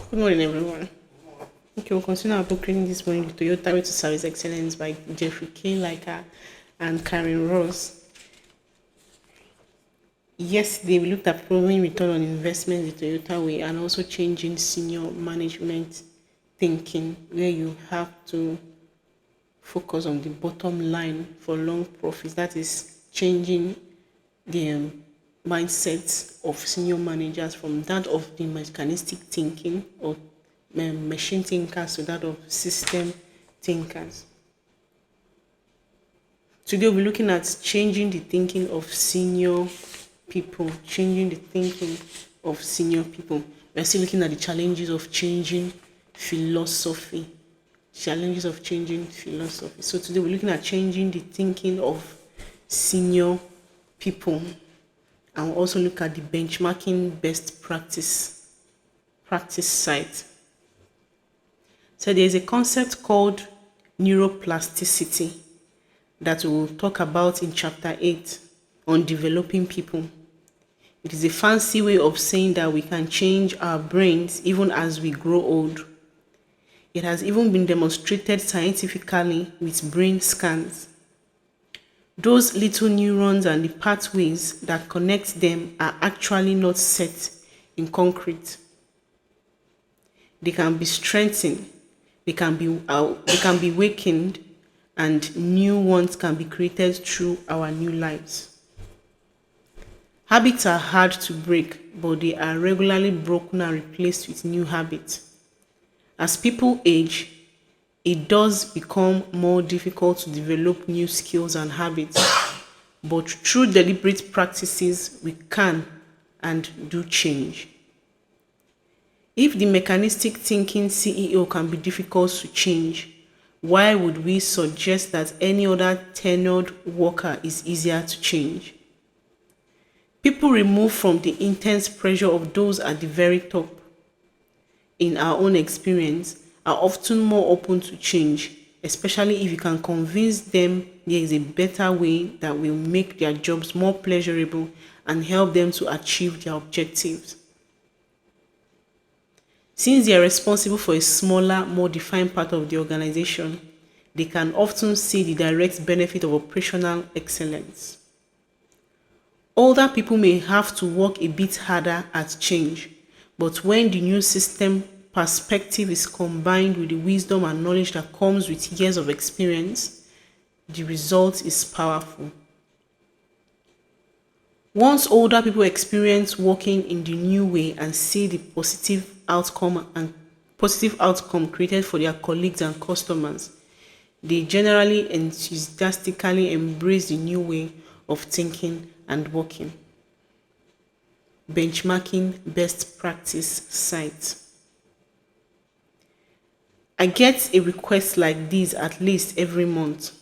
Good morning, everyone. Okay, we'll continue our book reading this morning, The Toyota Way to Service Excellence by Jeffrey K. Liker and Karen Ross. Yesterday, we looked at proving return on investment the Toyota way and also changing senior management thinking, where you have to focus on the bottom line for long profits. That is changing the mindset of senior managers from that of the mechanistic thinking or machine thinkers to that of system thinkers. Today we'll be looking at changing the thinking of senior people, changing the thinking of senior people. We're still looking at the challenges of changing philosophy. Challenges of changing philosophy. So today we're looking at changing the thinking of senior people. And we'll also look at the benchmarking best practice site. So there's a concept called neuroplasticity that we'll talk about in chapter 8 on developing people. It is a fancy way of saying that we can change our brains even as we grow old. It has even been demonstrated scientifically with brain scans. Those little neurons and the pathways that connect them are actually not set in concrete. They can be strengthened, they can be wakened, and new ones can be created through our new lives. Habits are hard to break, but they are regularly broken and replaced with new habits. As people age, it does become more difficult to develop new skills and habits, but through deliberate practices, we can and do change. If the mechanistic thinking CEO can be difficult to change, why would we suggest that any other tenured worker is easier to change? People removed from the intense pressure of those at the very top, in our own experience, are often more open to change, especially if you can convince them there is a better way that will make their jobs more pleasurable and help them to achieve their objectives. Since they are responsible for a smaller, more defined part of the organization, they can often see the direct benefit of operational excellence. Older people may have to work a bit harder at change, but when the new system perspective is combined with the wisdom and knowledge that comes with years of experience, the result is powerful. Once older people experience working in the new way and see the positive outcome created for their colleagues and customers, they generally enthusiastically embrace the new way of thinking and working. Benchmarking best practice site. I get a request like this at least every month.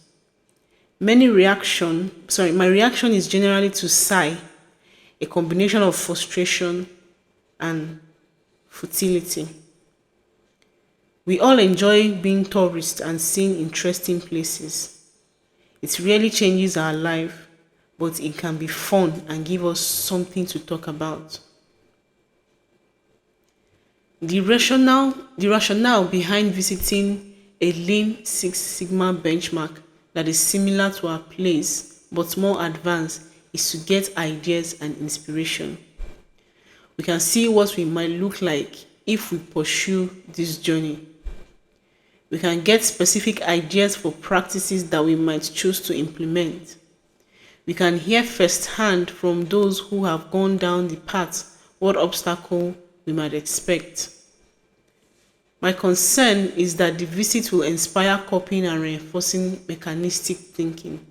My reaction is generally to sigh, a combination of frustration and futility. We all enjoy being tourists and seeing interesting places. It really changes our life, but it can be fun and give us something to talk about. The rationale behind visiting a Lean Six Sigma benchmark that is similar to our place but more advanced is to get ideas and inspiration. We can see what we might look like if we pursue this journey. We can get specific ideas for practices that we might choose to implement. We can hear firsthand from those who have gone down the path what obstacle we might expect. My concern is that the visit will inspire copying and reinforcing mechanistic thinking.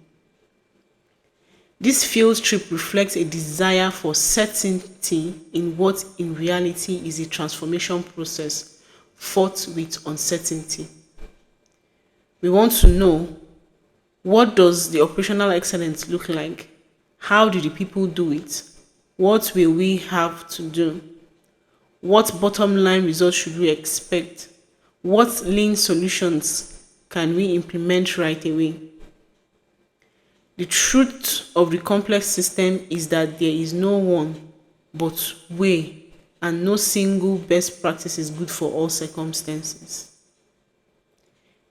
This field trip reflects a desire for certainty in what in reality is a transformation process fought with uncertainty. We want to know, what does the operational excellence look like? How do the people do it? What will we have to do? What bottom line results should we expect? What lean solutions can we implement right away? The truth of the complex system is that there is no one but way and no single best practice is good for all circumstances.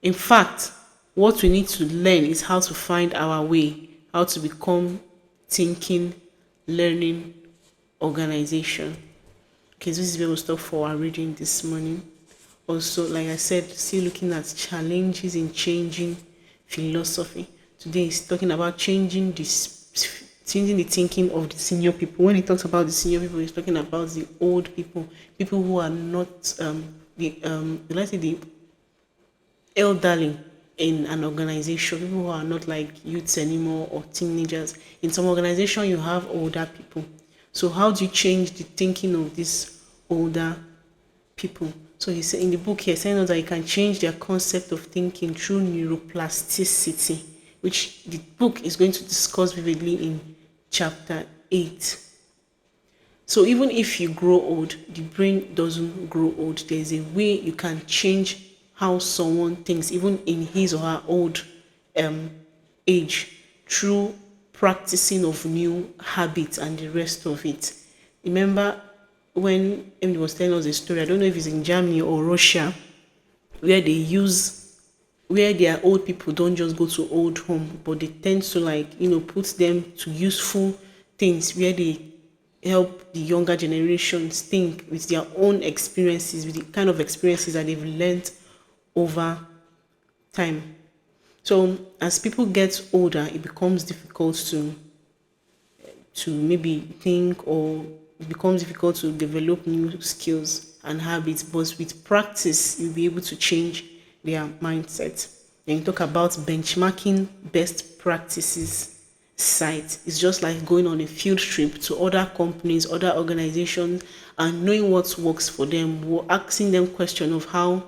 In fact, what we need to learn is how to find our way, how to become thinking, learning organization. Okay, so this is where we'll stop for our reading this morning. Also, like I said, still looking at challenges in changing philosophy. Today is talking about changing the thinking of the senior people. When he talks about the senior people, he's talking about the old people, people who are not let's say the elderly in an organization, people who are not like youths anymore or teenagers. In some organization, you have older people. So how do you change the thinking of these older people? So he said in the book here, saying that you can change their concept of thinking through neuroplasticity, which the book is going to discuss vividly in chapter 8. So even if you grow old, the brain doesn't grow old. There's a way you can change how someone thinks, even in his or her old age, through practicing of new habits and the rest of it. Remember when Emily was telling us a story, I don't know if it's in Germany or Russia, where their old people don't just go to old home, but they tend to put them to useful things where they help the younger generations think with their own experiences, with the kind of experiences that they've learned over time. So as people get older, it becomes difficult to maybe think, or it becomes difficult to develop new skills and habits. But with practice, you'll be able to change their mindset. Then you talk about benchmarking best practices site. It's just like going on a field trip to other companies, other organizations, and knowing what works for them. We're asking them question of how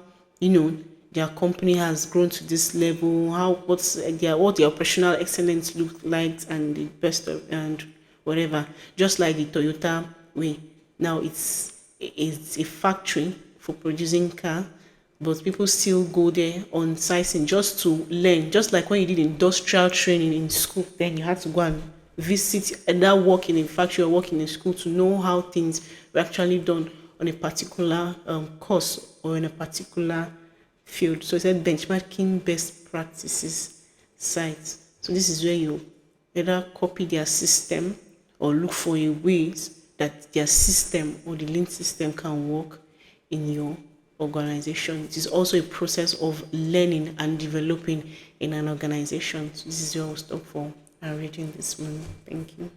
their company has grown to this level, what their operational excellence look like, and the best of and whatever. Just like the Toyota way. Now it's a factory for producing car, but people still go there on site just to learn. Just like when you did industrial training in school, then you had to go and visit either work in a factory or work in a school to know how things were actually done on a particular course or in a particular field. So it said benchmarking best practices sites. So this is where you either copy their system or look for a ways that their system or the lean system can work in your organization. It is also a process of learning and developing in an organization. So this is where I'll stop for our reading this morning. Thank you.